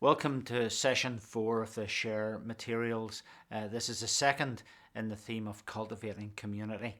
Welcome to session 4 of the Share materials. This is the second in the theme of cultivating community.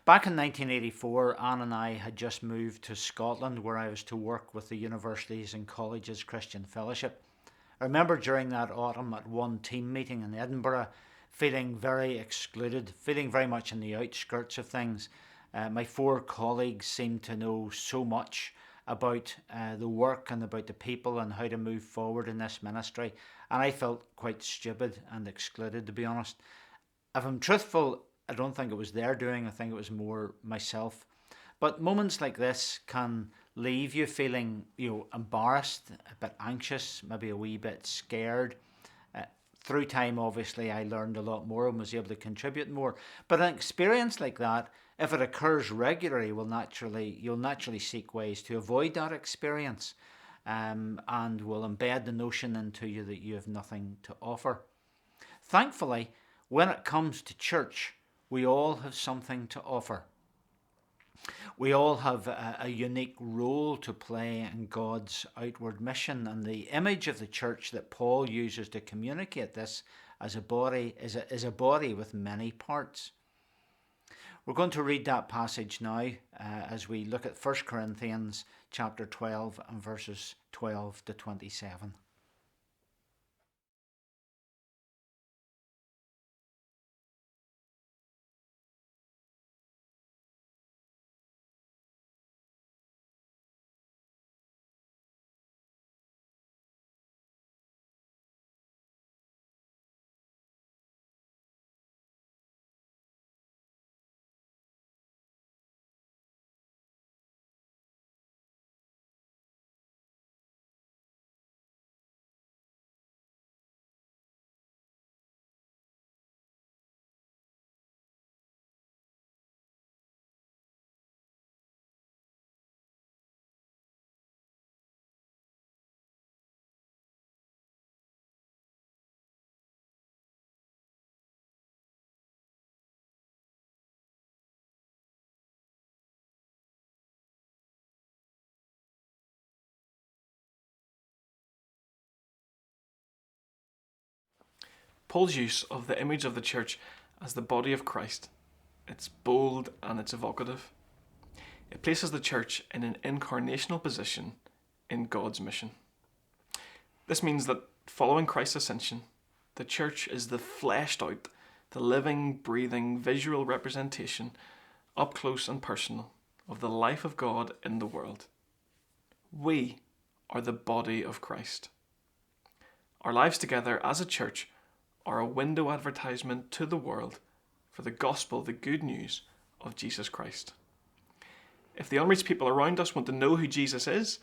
Back in 1984, Anne and I had just moved to Scotland, where I was to work with the Universities and Colleges Christian Fellowship. I remember during that autumn at one team meeting in Edinburgh feeling very excluded, feeling very much in the outskirts of things. My 4 colleagues seemed to know so much about the work and about the people and how to move forward in this ministry, and I felt quite stupid and excluded, to be honest. If I'm truthful, I don't think it was their doing, I think it was more myself. But moments like this can leave you feeling, embarrassed, a bit anxious, maybe a wee bit scared. Uh, Through time, obviously, I learned a lot more and was able to contribute more. But an experience like that, if it occurs regularly, you'll naturally seek ways to avoid that experience, and will embed the notion into you that you have nothing to offer. Thankfully, when it comes to church, we all have something to offer. We all have a unique role to play in God's outward mission, and the image of the church that Paul uses to communicate this as a body is a body with many parts. We're going to read that passage now as we look at 1 Corinthians chapter 12 and verses 12 to 27. Paul's use of the image of the church as the body of Christ. It's bold and it's evocative. It places the church in an incarnational position in God's mission. This means that following Christ's ascension, the church is the fleshed out, the living, breathing, visual representation, up close and personal, of the life of God in the world. We are the body of Christ. Our lives together as a church are a window advertisement to the world for the gospel, the good news of Jesus Christ. If the unreached people around us want to know who Jesus is,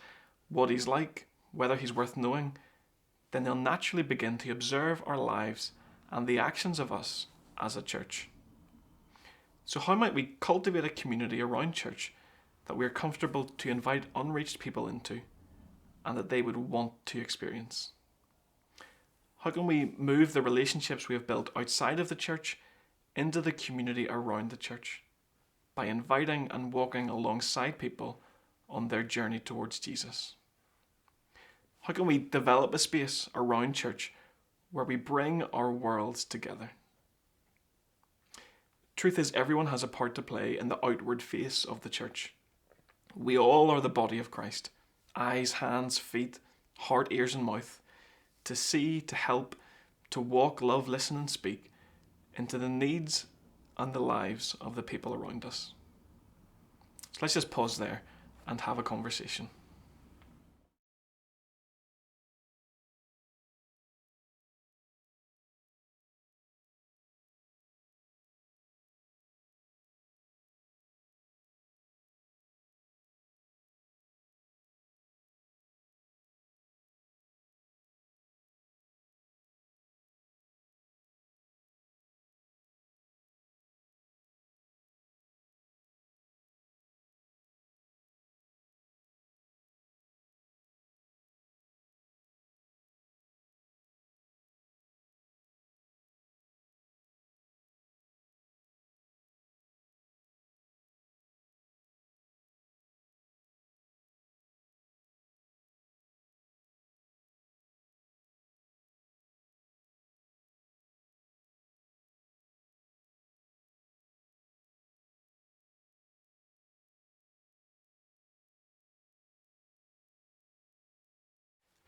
what he's like, whether he's worth knowing, then they'll naturally begin to observe our lives and the actions of us as a church. So how might we cultivate a community around church that we are comfortable to invite unreached people into and that they would want to experience? How can we move the relationships we have built outside of the church into the community around the church by inviting and walking alongside people on their journey towards Jesus? How can we develop a space around church where we bring our worlds together? Truth is, everyone has a part to play in the outward face of the church. We all are the body of Christ. Eyes, hands, feet, heart, ears and mouth. To see, to help, to walk, love, listen and speak into the needs and the lives of the people around us. So let's just pause there and have a conversation.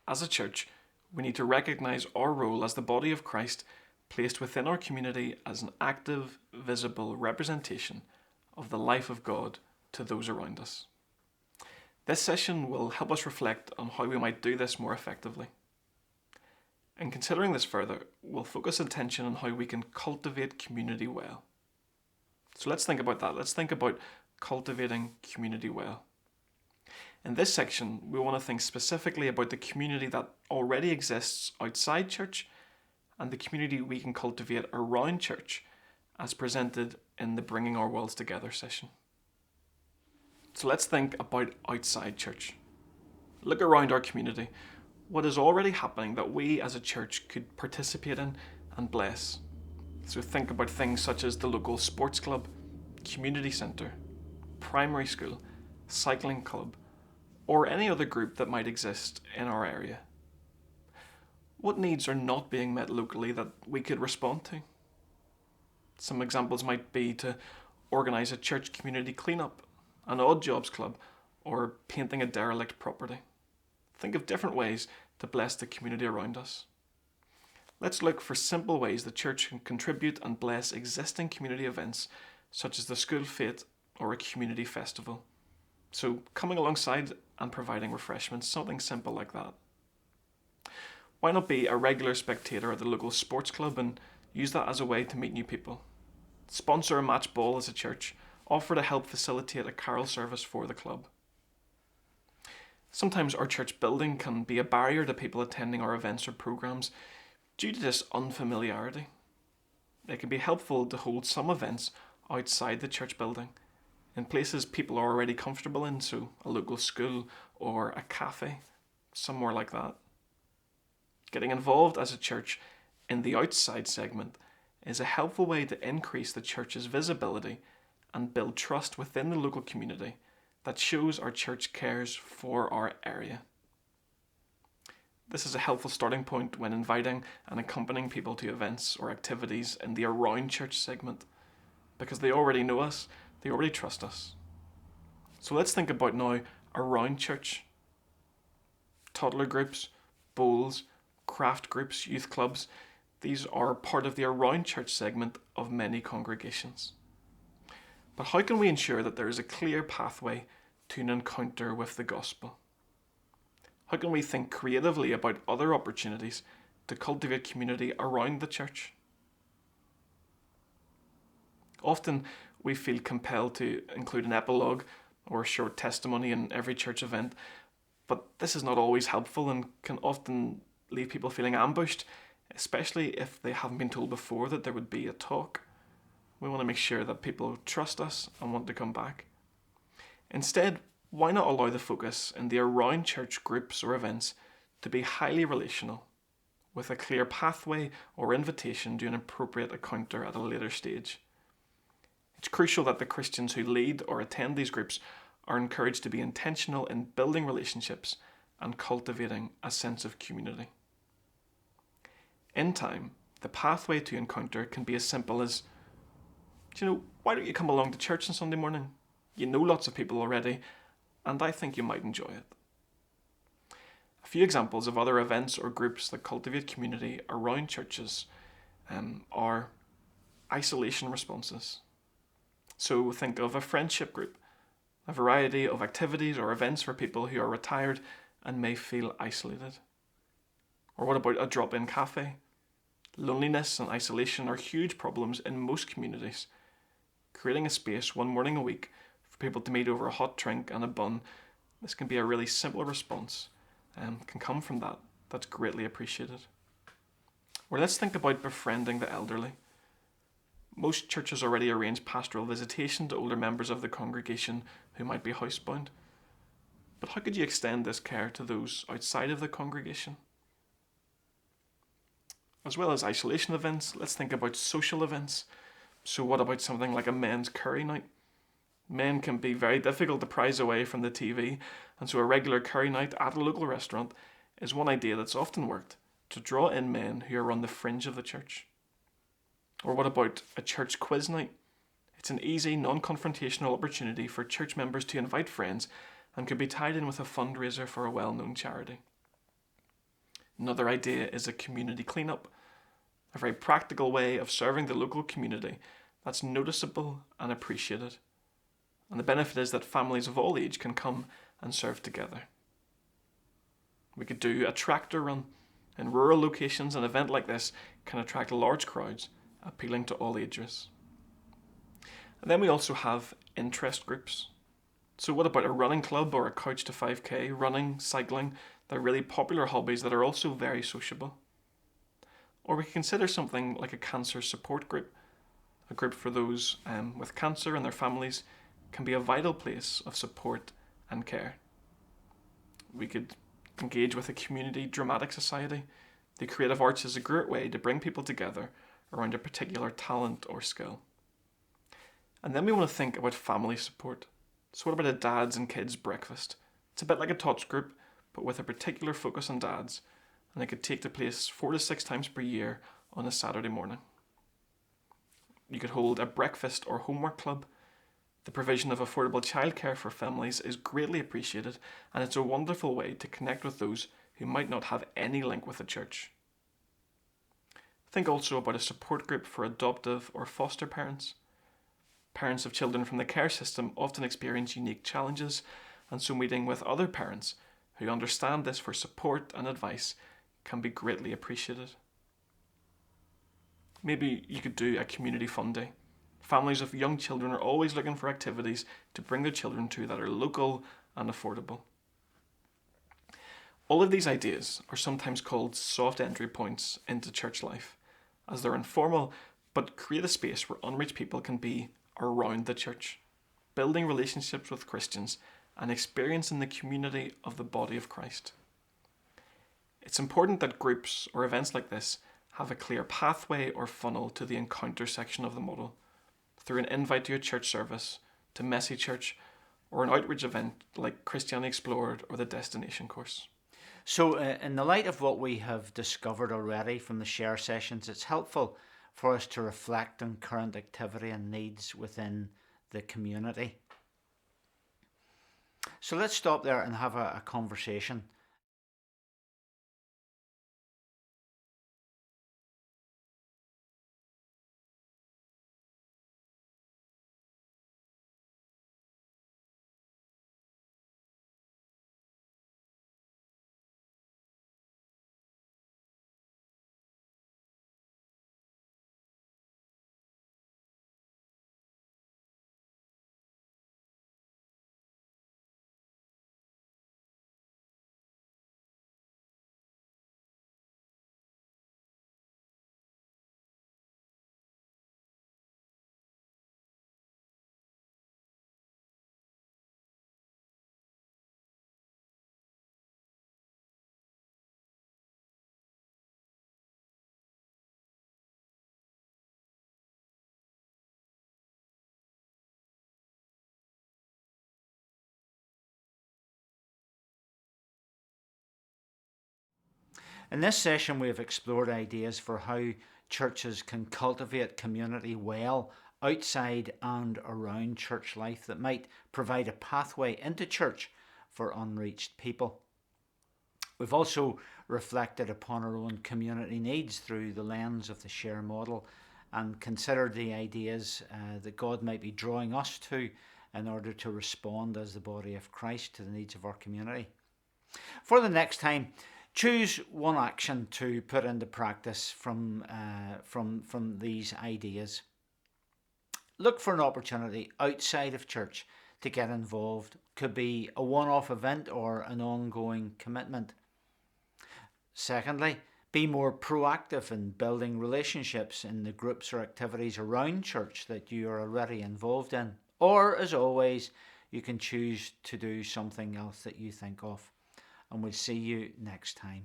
As a church, we need to recognise our role as the body of Christ placed within our community as an active, visible representation of the life of God to those around us. This session will help us reflect on how we might do this more effectively. In considering this further, we'll focus attention on how we can cultivate community well. So let's think about that. Let's think about cultivating community well. In this section, we want to think specifically about the community that already exists outside church and the community we can cultivate around church as presented in the Bringing Our Worlds Together session. So let's think about outside church. Look around our community. What is already happening that we as a church could participate in and bless? So think about things such as the local sports club, community centre, primary school, cycling club, or any other group that might exist in our area. What needs are not being met locally that we could respond to? Some examples might be to organise a church community clean-up, an odd jobs club, or painting a derelict property. Think of different ways to bless the community around us. Let's look for simple ways the church can contribute and bless existing community events such as the school fete or a community festival. So coming alongside and providing refreshments, something simple like that. Why not be a regular spectator at the local sports club and use that as a way to meet new people? Sponsor a match ball as a church, offer to help facilitate a carol service for the club. Sometimes our church building can be a barrier to people attending our events or programs due to this unfamiliarity. It can be helpful to hold some events outside the church building, in places people are already comfortable in, so a local school or a cafe, somewhere like that. Getting involved as a church in the outside segment is a helpful way to increase the church's visibility and build trust within the local community that shows our church cares for our area. This is a helpful starting point when inviting and accompanying people to events or activities in the around church segment, because they already know us, they already trust us. So let's think about now around church. Toddler groups, bowls, craft groups, youth clubs, these are part of the around church segment of many congregations. But how can we ensure that there is a clear pathway to an encounter with the gospel? How can we think creatively about other opportunities to cultivate community around the church? Often we feel compelled to include an epilogue or a short testimony in every church event, but this is not always helpful and can often leave people feeling ambushed, especially if they haven't been told before that there would be a talk. We want to make sure that people trust us and want to come back. Instead, why not allow the focus in the around church groups or events to be highly relational, with a clear pathway or invitation to an appropriate encounter at a later stage? It's crucial that the Christians who lead or attend these groups are encouraged to be intentional in building relationships and cultivating a sense of community. In time, the pathway to encounter can be as simple as, why don't you come along to church on Sunday morning? You know lots of people already, and I think you might enjoy it. A few examples of other events or groups that cultivate community around churches are isolation responses. So think of a friendship group, a variety of activities or events for people who are retired and may feel isolated. Or what about a drop-in cafe? Loneliness and isolation are huge problems in most communities. Creating a space one morning a week for people to meet over a hot drink and a bun, this can be a really simple response and can come from that. That's greatly appreciated. Or let's think about befriending the elderly. Most churches already arrange pastoral visitation to older members of the congregation who might be housebound. But how could you extend this care to those outside of the congregation? As well as isolation events, let's think about social events. So what about something like a men's curry night? Men can be very difficult to prize away from the TV, and so a regular curry night at a local restaurant is one idea that's often worked to draw in men who are on the fringe of the church. Or what about a church quiz night? It's an easy, non-confrontational opportunity for church members to invite friends and could be tied in with a fundraiser for a well-known charity. Another idea is a community cleanup, a very practical way of serving the local community that's noticeable and appreciated. And the benefit is that families of all age can come and serve together. We could do a tractor run. In rural locations, an event like this can attract large crowds, appealing to all ages. And then we also have interest groups. So what about a running club or a couch to 5k? Running, cycling, they're really popular hobbies that are also very sociable. Or we can consider something like a cancer support group. A group for those with cancer and their families can be a vital place of support and care. We could engage with a community dramatic society. The creative arts is a great way to bring people together around a particular talent or skill. And then we want to think about family support. So what about a dads and kids breakfast? It's a bit like a tots group, but with a particular focus on dads, and it could take place 4 to 6 times per year on a Saturday morning. You could hold a breakfast or homework club. The provision of affordable childcare for families is greatly appreciated, and it's a wonderful way to connect with those who might not have any link with the church. Think also about a support group for adoptive or foster parents. Parents of children from the care system often experience unique challenges, and so meeting with other parents who understand this for support and advice can be greatly appreciated. Maybe you could do a community fun day. Families of young children are always looking for activities to bring their children to that are local and affordable. All of these ideas are sometimes called soft entry points into church life, as they're informal but create a space where unreached people can be around the church, building relationships with Christians and experiencing the community of the body of Christ. It's important that groups or events like this have a clear pathway or funnel to the encounter section of the model, through an invite to a church service, to Messy Church, or an outreach event like Christianity Explored or the Destination course. So in the light of what we have discovered already from the share sessions, it's helpful for us to reflect on current activity and needs within the community. So let's stop there and have a conversation. In this session, we have explored ideas for how churches can cultivate community well outside and around church life that might provide a pathway into church for unreached people. We've also reflected upon our own community needs through the lens of the share model and considered the ideas that God might be drawing us to in order to respond as the body of Christ to the needs of our community. For the next time, choose one action to put into practice from these ideas. Look for an opportunity outside of church to get involved. Could be a one-off event or an ongoing commitment. Secondly, be more proactive in building relationships in the groups or activities around church that you are already involved in. Or, as always, you can choose to do something else that you think of. And we'll see you next time.